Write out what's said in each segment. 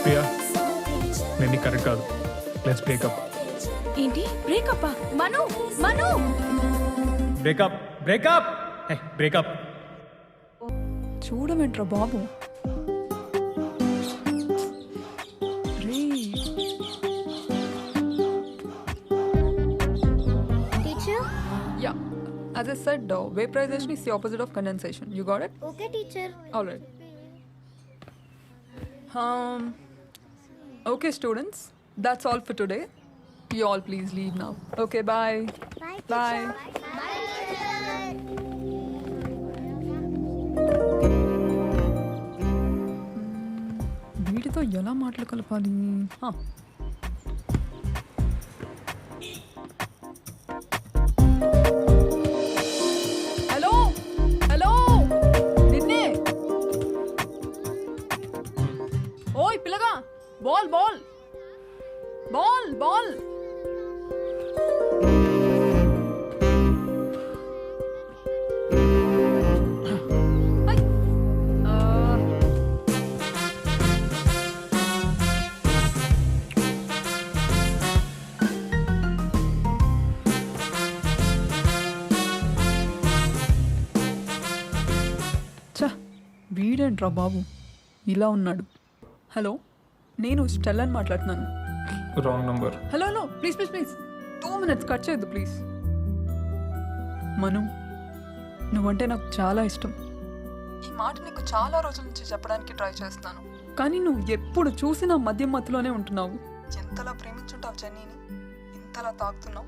ప్రియా నేను కరెక్ట్ కాదు. Let's breakup. ఏంటి breakup? Manu Manu breakup breakup breakup. చూడమేంట్రా Babu. Teacher? Yeah, as I said, vaporization is the opposite of condensation. You got it? Okay, teacher. All right. Okay, students, that's all for today. You all please leave now. Okay, bye. Bye, Bye. teacher. Bye, teacher. వీటితో ఎలా మాటలు కలపాలి? Hello hello నిన్నే. ఓయ్ పిల్లగా, ball ball ball ball. వీడేంట్రా బాబు ఇలా ఉన్నాడు. Hello, నేను స్టెల్లని మాట్లాడుతున్నాను. Wrong number. Hello hello, please please please 2 minutes cut చేయొద్దు ప్లీజ్. మను, నువ్వంటే నాకు చాలా ఇష్టం. ఈ మాట నీకు చాలా రోజుల నుంచి చెప్పడానికి ట్రై చేస్తున్నాను, కానీ నువ్వు ఎప్పుడు చూసినా మధ్య మత్తులోనే ఉంటున్నావు. ఎంతలా ప్రేమించుంటావు జెన్నీని, ఇంతలా తాగుతున్నావు.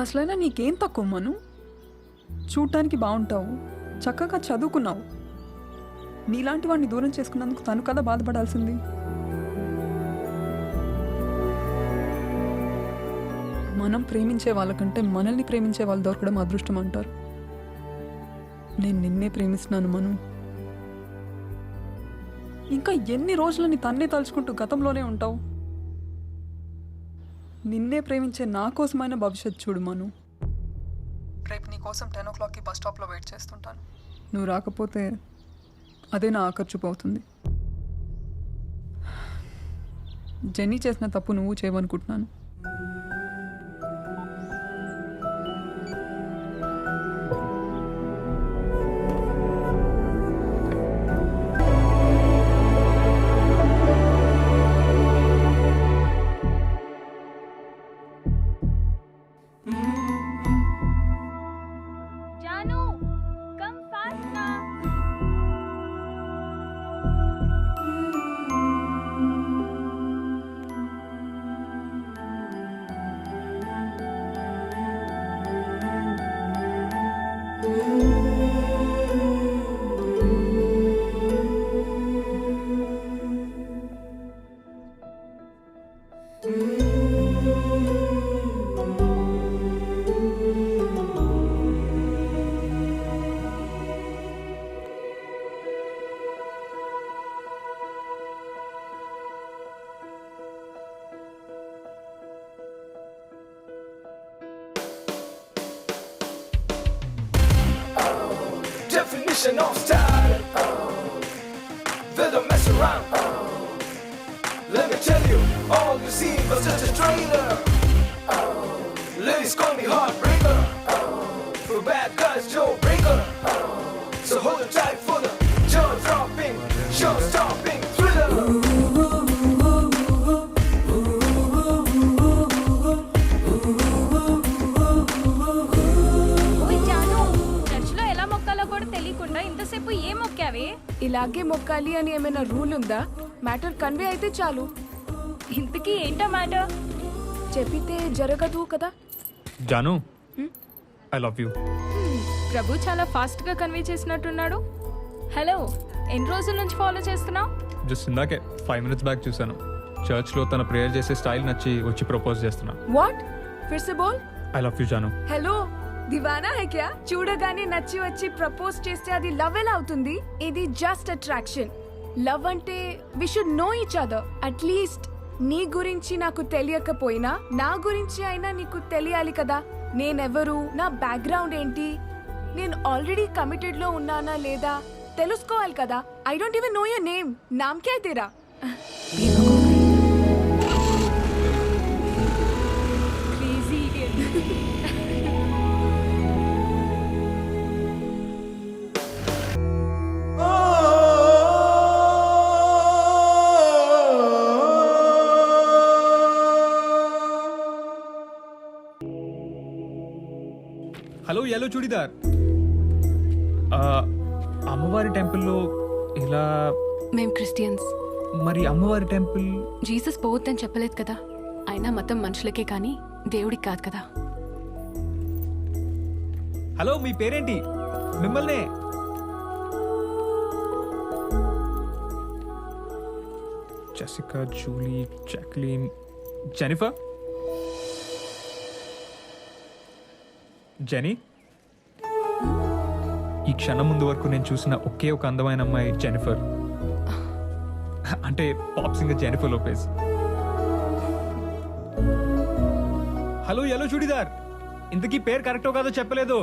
అసలైనా నీకేం తక్కువ మను? చూడటానికి బాగుంటావు, చక్కగా చదువుకున్నావు. నీలాంటి వాడిని దూరం చేసుకున్నందుకు తను కదా బాధపడాల్సింది. మనం ప్రేమించే వాళ్ళకంటే మనల్ని ప్రేమించే వాళ్ళు దొరకడం అదృష్టం అంటారు. నేను నిన్నే ప్రేమిస్తున్నాను మను. ఇంకా ఎన్ని రోజులని తన్నే తలుచుకుంటూ గతంలోనే ఉంటావు? నిన్నే ప్రేమించే నా కోసమైన భవిష్యత్తు చూడు మను. రేపు నీ కోసం 10 o'clockకి బస్ స్టాప్లో వెయిట్ చేస్తుంటాను. నువ్వు రాకపోతే అదే నా ఆకర్షిపోతుంది. జెన్నీ చేసిన తప్పు నువ్వు చేయవనుకుంటున్నాను. జాను కమ్ ఫాస్ట్ నా. Definition of style. They don't mess around. Let me tell you, all you see was just a trailer. Ladies call me heartbreaker. For bad guys, Joe Breaker. So hold it tight for the jaw-dropping, show-stopping thriller. ఓయ్ జాను, చర్చిలో ఎలా మొక్కాలో కూడా తెలియకుండా ఇంతసేపు ఏం మొక్కావే? ఇలాగే మొక్కాలి అని ఏమైనా రూల్ ఉందా? మ్యాటర్ కన్వే అయితే చాలు. ఇంతకీ ఏంటో మ్యాటర్? చెప్పితే జరగదు కదా. Jaanu, I love you. Prabhu చాలా ఫాస్ట్ గా కన్వే చేసినట్టున్నాడు. హలో, ఎన్ని రోజుల నుంచి ఫాలో చేస్తున్నావు? జస్ట్ ఇందాకే 5 minutes బ్యాక్ చూశాను. చర్చ్లో తన ప్రేయర్ చేసే స్టైల్ నచ్చి వచ్చి ప్రపోజ్ చేస్తున్నా. వాట్? ఫిర్ సే బోల్. I love you Jaanu. Hello, దివానా హై క్యా? చూడగానే నచ్చి వచ్చి ప్రపోజ్ చేస్తే అది లవ్ ఎలా అవుతుంది? ఇది జస్ట్ అట్రాక్షన్. లవ్ అంటే we should know each other. At least నీ గురించి నాకు తెలియకపోయినా నా గురించి అయినా నీకు తెలియాలి కదా. నేనెవరు, నా బ్యాక్గ్రౌండ్ ఏంటి, నేను ఆల్రెడీ కమిటెడ్ లో ఉన్నానా లేదా తెలుసుకోవాలి కదా. I don't even know your name. నామ్ క్యా హై తేరా? క్రేజీ హలో ఎల్లో చూడిదార్ అమ్మవారి టెంపుల్లో ఇలా మేం క్రిస్టియన్స్. మరి అమ్మవారి టెంపుల్ జీసస్ పోవద్దని చెప్పలేదు కదా. అయినా మతం మనుషులకే కానీ దేవుడికి కాదు కదా. హలో మీ పేరేంటి? మిమ్మల్నే. Jessica, Julie, Jacqueline, Jennifer, Jenny. ఈ క్షణం ముందు వరకు నేను చూసిన ఒకే ఒక అందమైన అమ్మాయి జెనిఫర్. అంటే pop singer Jennifer Lopez. Hello yellow churidar, ఇంతకీ పేరు కరెక్టో కాదో చెప్పలేదు.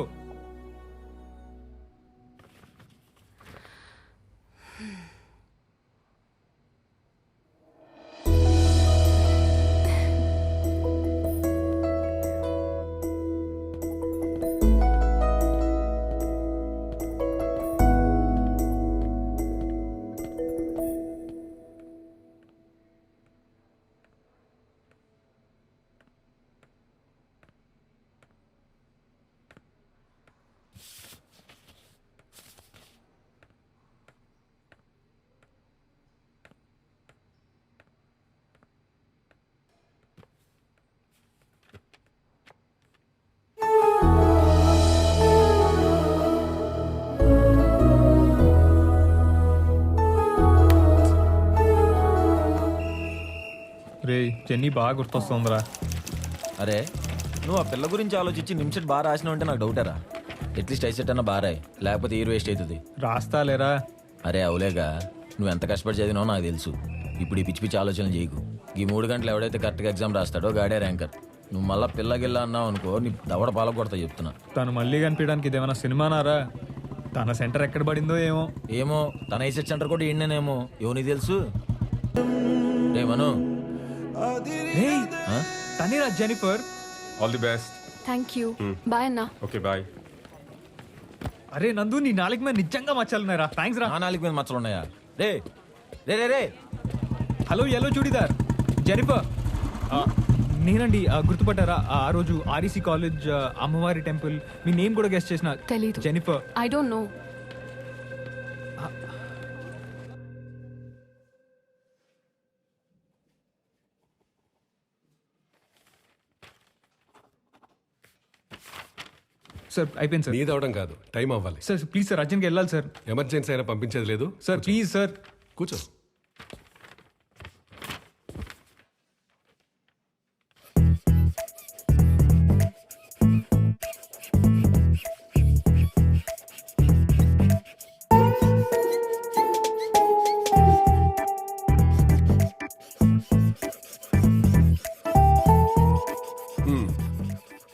రే జెన్నీ బాగా గుర్తొస్తుందిరా. అరే నువ్వు ఆ పిల్ల గురించి ఆలోచించి నిమిషం బాగా రాసినావు అంటే నాకు డౌటరా. అట్లీస్ట్ ఐసెట్ అన్న బాగా రాయి, లేకపోతే ఇయర్ వేస్ట్ అవుతుంది. రాస్తా లేరా? అరే అవులేగా, నువ్వు ఎంత కష్టపడి చదివినావో నాకు తెలుసు. ఇప్పుడు ఈ పిచ్చి పిచ్చి ఆలోచనలు చేయకు. ఈ 3 గంటలు ఎవడైతే కరెక్ట్గా ఎగ్జామ్ రాస్తాడో గాడే ర్యాంకర్. నువ్వు మళ్ళీ పిల్లగిల్లా అన్నావు అనుకో, నీ దవడ పాల కొడతా చెప్తున్నా. తను మళ్ళీ కనిపించడానికి ఇదేమైనా సినిమానారా? తన సెంటర్ ఎక్కడ పడిందో ఏమో. ఏమో తన ఐసెట్ సెంటర్ కూడా ఈయనేమో, ఎవరికి తెలుసు. రే మను, తనేరా Jennifer. All the best. Thank you. Bye అన్నా. Okay bye. అరే నందు, నీ నాలుగు మీద నిజంగా మచ్చాలున్నారా? థ్యాంక్స్ రా. నా నాలుగు మీద మచ్చలు ఉన్నాయా? రే రే రే రే హలో ఎల్లో చూడిదార్, జెనిఫర్. నేనండి, గుర్తుపట్టారా? ఆ రోజు ఆర్ఈసీ కాలేజ్ అమ్మవారి టెంపుల్ మీ నేమ్ కూడా గెస్ట్ చేసిన. తెలీదు. Jennifer. I don't know. Sir అయిపోయింది సార్. నీది అవడం కాదు, టైం అవ్వాలి. సార్ ప్లీజ్ సార్, అర్జెంట్గా వెళ్ళాలి సార్. ఎమర్జెన్సీ అయినా పంపించేది లేదు. Sir please sir. కూర్చో.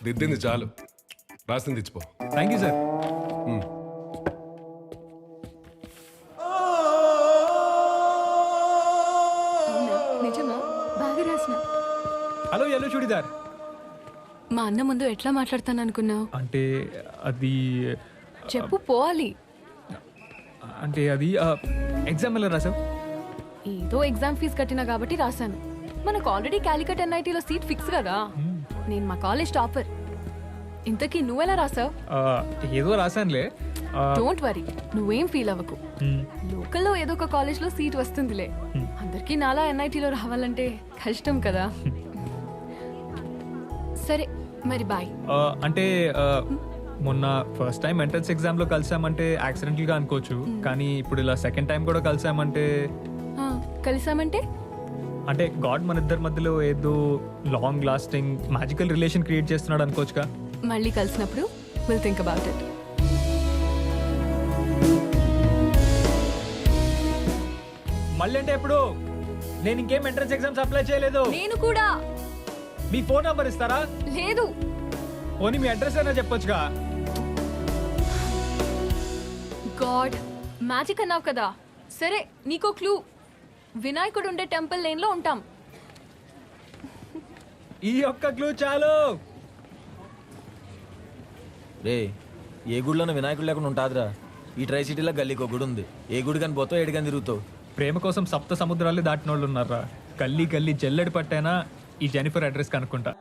దిద్దింది చాలు, రాసింది ఇచ్చిపో. Thank you sir. నిజమా? బాగా రాసిన. Hello yellow churidar. మా అన్న ముందు ఎట్లా మాట్లాడతాను అనుకున్నావు? అంటే అది చెప్పు, పోవాలి. అంటే అది ఎగ్జామ్ ఎలా రాసావు? ఏదో ఎగ్జామ్ ఫీజు కట్టినా కాబట్టి రాశాను. మనకు ఆల్రెడీ కాలికట్ ఎన్ఐటీలో సీట్ ఫిక్స్ కదా. నేను మా కాలేజ్ టాపర్. ఇంతకీ నువ్వెలా రాసావు? ఏదో రాశానులే. డోంట్ వరీ, నువ్వేం ఫీల్ అవ్వకు. లోకల్లో ఏదో ఒక కాలేజ్లో సీట్ వస్తుందిలే. అందరికీ నాలా ఎన్ఐటీలో రావాలంటే కష్టం కదా. సరే మరి బాయ్. అంటే మొన్న ఫస్ట్ టైం ఎంట్రన్స్ ఎగ్జామ్లో కలిసామంటే యాక్సిడెంటల్గా అనుకోవచ్చు, కానీ ఇప్పుడు ఇలా సెకండ్ టైం కూడా కలిసామంటే కలిసామంటే అంటే గాడ్ మన ఇద్దరి మధ్యలో ఏదో long lasting magical relation create చేస్తున్నాడు అనుకోవచ్చుగా. మళ్ళీ కలిసినప్పుడు విల్ థింక్ అబౌట్ ఇట్. మళ్ళీ అంటే ఎప్పుడు? నేను ఇంకేం ఎంట్రన్స్ ఎగ్జామ్స్ అప్లై చేయలేదు. నేను కూడా. మీ ఫోన్ నంబర్ ఇస్తారా? లేదు. పోనీ మీ అడ్రస్ అయినా చెప్పొచ్చుగా. గాడ్, మ్యాజిక్ అన్నావు కదా. సరే నీకో క్లూ. వినాయకుడు ఉండే టెంపుల్ లేన్ లో ఉంటాం. ఈ ఒక్క క్లూ చాలు. రే ఏ గుడిలోనూ వినాయకుడు లేకుండా ఉంటాదిరా. ఈ ట్రై సిటీలో గల్లీకి ఒక గుడి ఉంది. ఏ గుడి కానీ పోతావు ఏడు కానీ తిరుగుతావు. ప్రేమ కోసం సప్త సముద్రాలు దాటిన వాళ్ళు ఉన్నారా. గల్లీ గల్లీ జల్లెడి పట్టైనా ఈ జెనిఫర్ అడ్రస్ కనుక్కుంటా.